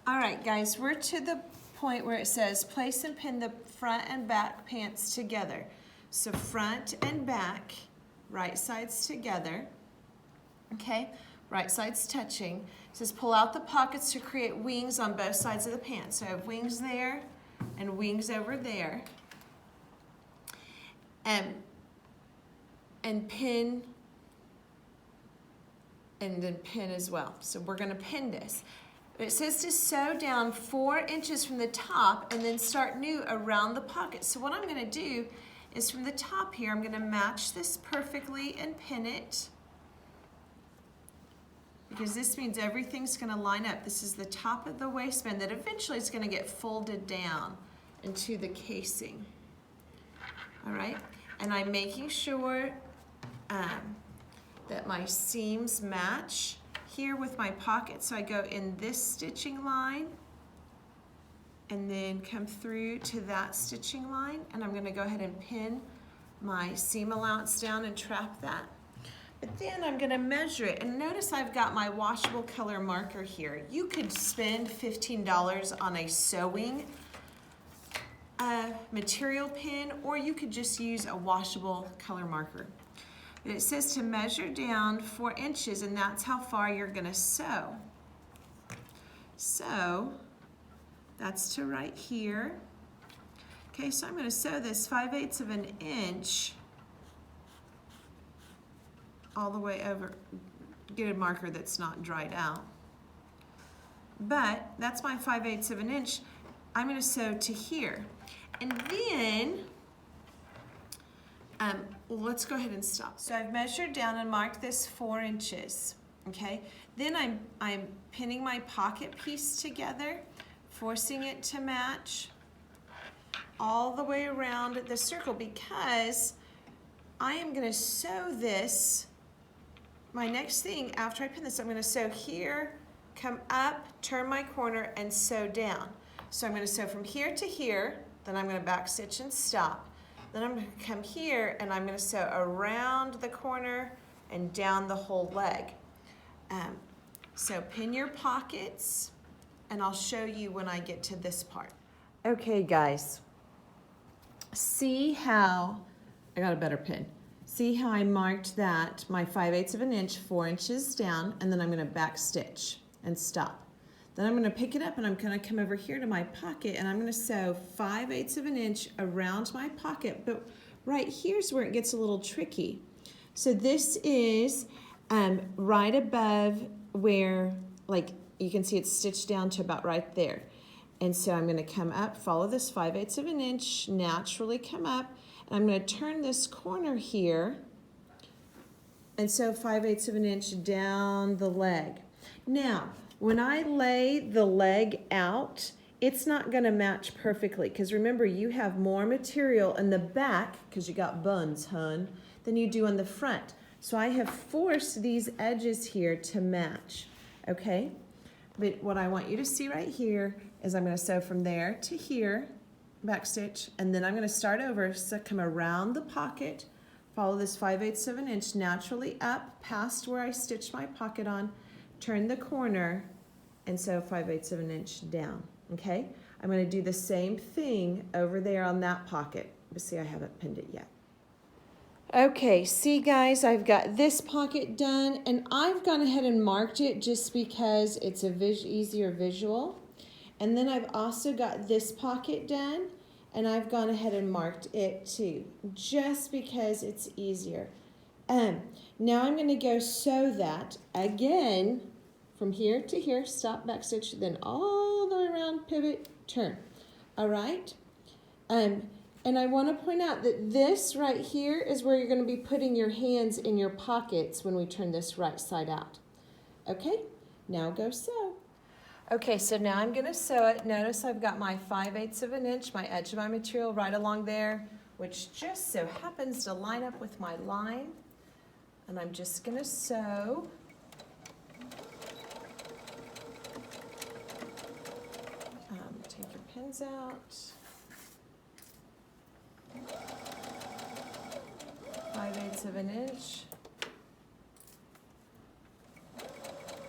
All right, guys, we're to the point where it says place and pin the front and back pants together. So front and back, right sides together, okay? Right sides touching. It says pull out the pockets to create wings on both sides of the pants. So I have wings there and wings over there. And pin, and then pin as well. So we're gonna pin this. It says to sew down 4 inches from the top and then start new around the pocket. So what I'm gonna do is from the top here, I'm gonna match this perfectly and pin it, because this means everything's gonna line up. This is the top of the waistband that eventually is gonna get folded down into the casing. All right, and I'm making sure that my seams match here with my pocket. So I go in this stitching line and then come through to that stitching line, and I'm gonna go ahead and pin my seam allowance down and trap that. But then I'm gonna measure it, and notice I've got my washable color marker here. You could spend $15 on a sewing material pin, or you could just use a washable color marker. But it says to measure down 4 inches, and that's how far you're gonna sew. So that's to right here. Okay, so I'm gonna sew this 5/8 of an inch all the way over. Get a marker that's not dried out. But that's my 5/8 of an inch. I'm gonna sew to here. And then, let's go ahead and stop. So I've measured down and marked this 4 inches, okay? Then I'm pinning my pocket piece together, forcing it to match all the way around the circle, because I am gonna sew this. My next thing after I pin this, I'm gonna sew here, come up, turn my corner, and sew down. So I'm gonna sew from here to here, then I'm gonna back stitch and stop. Then I'm gonna come here and I'm gonna sew around the corner and down the whole leg. So pin your pockets, and I'll show you when I get to this part. Okay, guys, see how, I got a better pin. See how I marked that, my 5/8 of an inch, 4 inches down, and then I'm gonna back stitch and stop. Then I'm gonna pick it up and I'm gonna come over here to my pocket, and I'm gonna sew 5/8 of an inch around my pocket, but right here's where it gets a little tricky. So this is right above where, like, you can see it's stitched down to about right there. And so I'm gonna come up, follow this 5/8 of an inch, naturally come up, and I'm gonna turn this corner here and sew 5/8 of an inch down the leg. Now, when I lay the leg out, it's not gonna match perfectly, because remember, you have more material in the back, because you got buns, hun, than you do on the front. So I have forced these edges here to match, okay? But what I want you to see right here is I'm gonna sew from there to here, back stitch, and then I'm gonna start over, so come around the pocket, follow this 5/8 of an inch naturally up past where I stitched my pocket on, turn the corner, and sew 5/8 of an inch down, okay? I'm gonna do the same thing over there on that pocket, but see, I haven't pinned it yet. Okay, see guys, I've got this pocket done, and I've gone ahead and marked it just because it's a easier visual. And then I've also got this pocket done, and I've gone ahead and marked it too, just because it's easier. Now I'm gonna go sew that again from here to here, stop, back stitch, then all the way around, pivot, turn. All right? And I want to point out that this right here is where you're going to be putting your hands in your pockets when we turn this right side out. Okay? Now go sew. Okay, so now I'm going to sew it. Notice I've got my 5/8 of an inch, my edge of my material right along there, which just so happens to line up with my line. And I'm just going to sew. Take your pins out. 5/8 of an inch.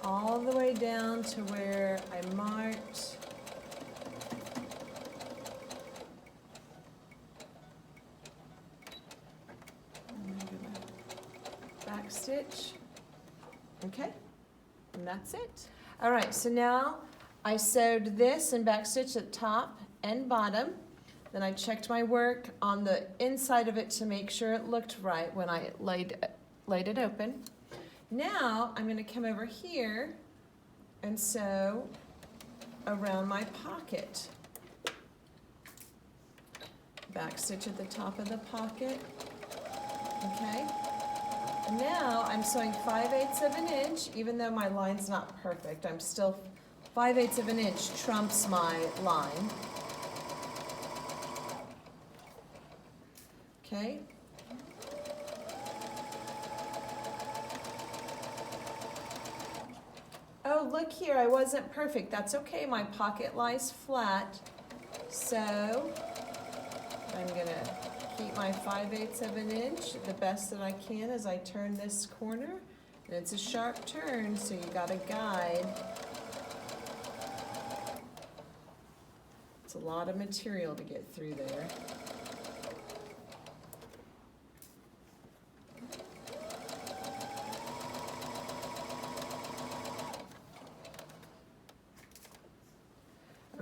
All the way down to where I marked stitch. Okay, and that's it. All right, so now I sewed this and back stitch at top and bottom. Then I checked my work on the inside of it to make sure it looked right when I laid it open. Now I'm going to come over here and sew around my pocket. Back stitch at the top of the pocket. Okay. And now I'm sewing 5/8 of an inch, even though my line's not perfect. I'm still 5/8 of an inch trumps my line. Okay. Oh, look here, I wasn't perfect. That's okay, my pocket lies flat. So I'm gonna keep my 5/8 of an inch the best that I can as I turn this corner. And it's a sharp turn, so you gotta guide. It's a lot of material to get through there.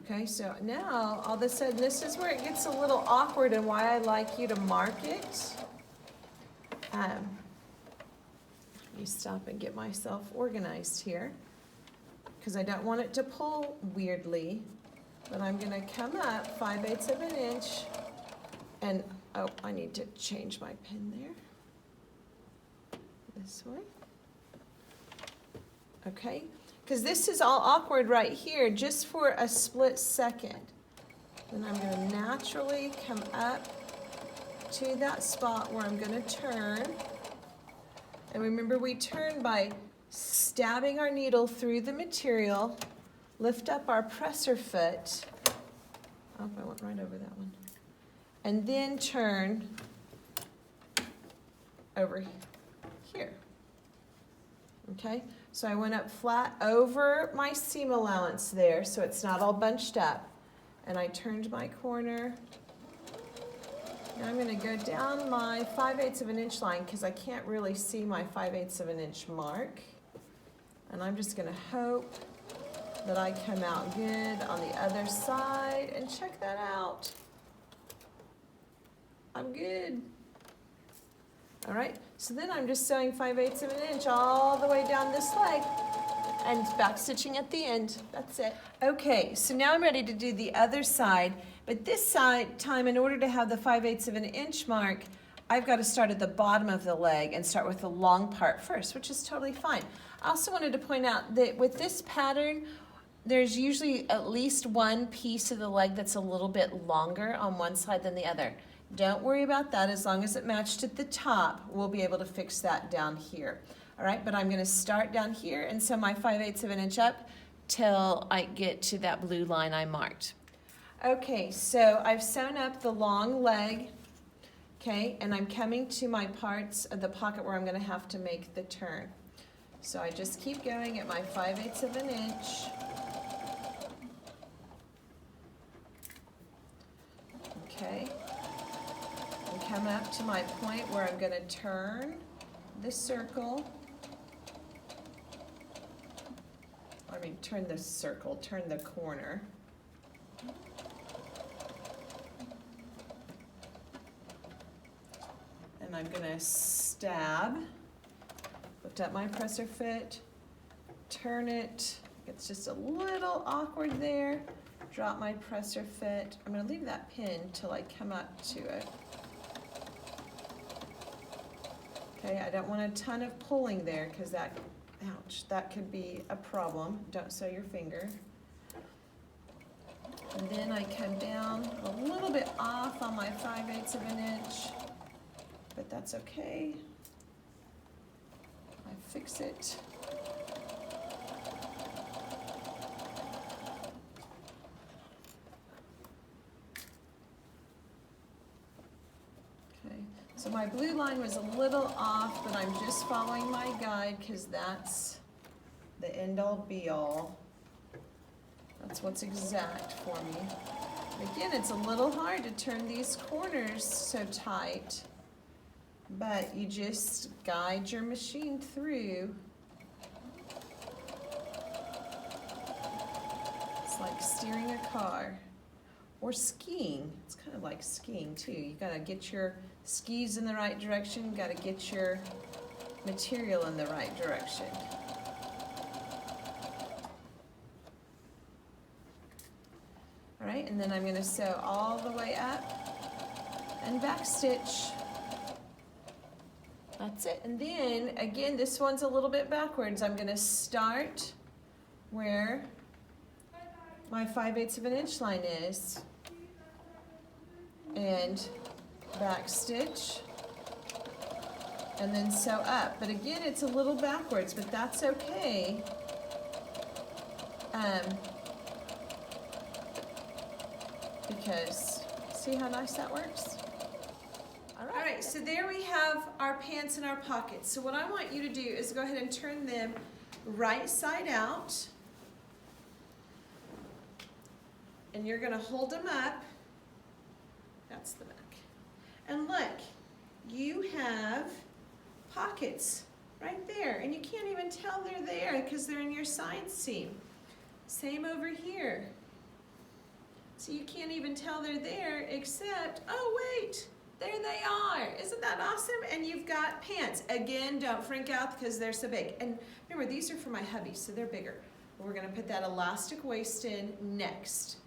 Okay, so now all of a sudden this is where it gets a little awkward and why I like you to mark it. Let me stop and get myself organized here because I don't want it to pull weirdly, but I'm going to come up 5/8 of an inch and, oh, I need to change my pin there. This way. Okay. Because this is all awkward right here just for a split second. Then I'm going to naturally come up to that spot where I'm going to turn. And remember, we turn by stabbing our needle through the material, lift up our presser foot. Oh, I went right over that one. And then turn over here. Okay? So I went up flat over my seam allowance there so it's not all bunched up. And I turned my corner. Now I'm going to go down my 5/8 of an inch line because I can't really see my 5/8 of an inch mark. And I'm just going to hope that I come out good on the other side. And check that out. I'm good. All right, so then I'm just sewing 5/8 of an inch all the way down this leg and back stitching at the end. That's it. Okay, so now I'm ready to do the other side, but this side time, in order to have the 5/8 of an inch mark, I've got to start at the bottom of the leg and start with the long part first, which is totally fine. I also wanted to point out that with this pattern, there's usually at least one piece of the leg that's a little bit longer on one side than the other. Don't worry about that. As long as it matched at the top, we'll be able to fix that down here. All right, but I'm going to start down here and sew my 5/8 of an inch up till I get to that blue line I marked. Okay, so I've sewn up the long leg, okay, and I'm coming to my parts of the pocket where I'm going to have to make the turn. So I just keep going at my 5/8 of an inch. Okay. Come up to my point where I'm going to turn the circle. Turn the circle, turn the corner. And I'm going to stab, lift up my presser foot, turn it. It's just a little awkward there. Drop my presser foot. I'm going to leave that pin till I come up to it. Okay, I don't want a ton of pulling there because that, ouch, that could be a problem. Don't sew your finger. And then I come down a little bit off on my 5/8 of an inch, but that's okay. I fix it. So my blue line was a little off, but I'm just following my guide because that's the end-all be-all. That's what's exact for me. And again, it's a little hard to turn these corners so tight. but you just guide your machine through. It's like steering a car or skiing. It's kind of like skiing too. You gotta get your skis in the right direction, you gotta get your material in the right direction. All right, and then I'm gonna sew all the way up and back stitch. That's it. And then again, this one's a little bit backwards. I'm gonna start where my 5/8 of an inch line is and back stitch and then sew up. But again, it's a little backwards, but that's okay. Because see how nice that works? All right, so there we have our pants and our pockets. So what I want you to do is go ahead and turn them right side out. And you're gonna hold them up. That's the back. And look, you have pockets right there. And you can't even tell they're there because they're in your side seam. Same over here. So you can't even tell they're there except, oh wait, there they are. Isn't that awesome? And you've got pants. Again, don't freak out because they're so big. And remember, these are for my hubby, so they're bigger. We're gonna put that elastic waist in next.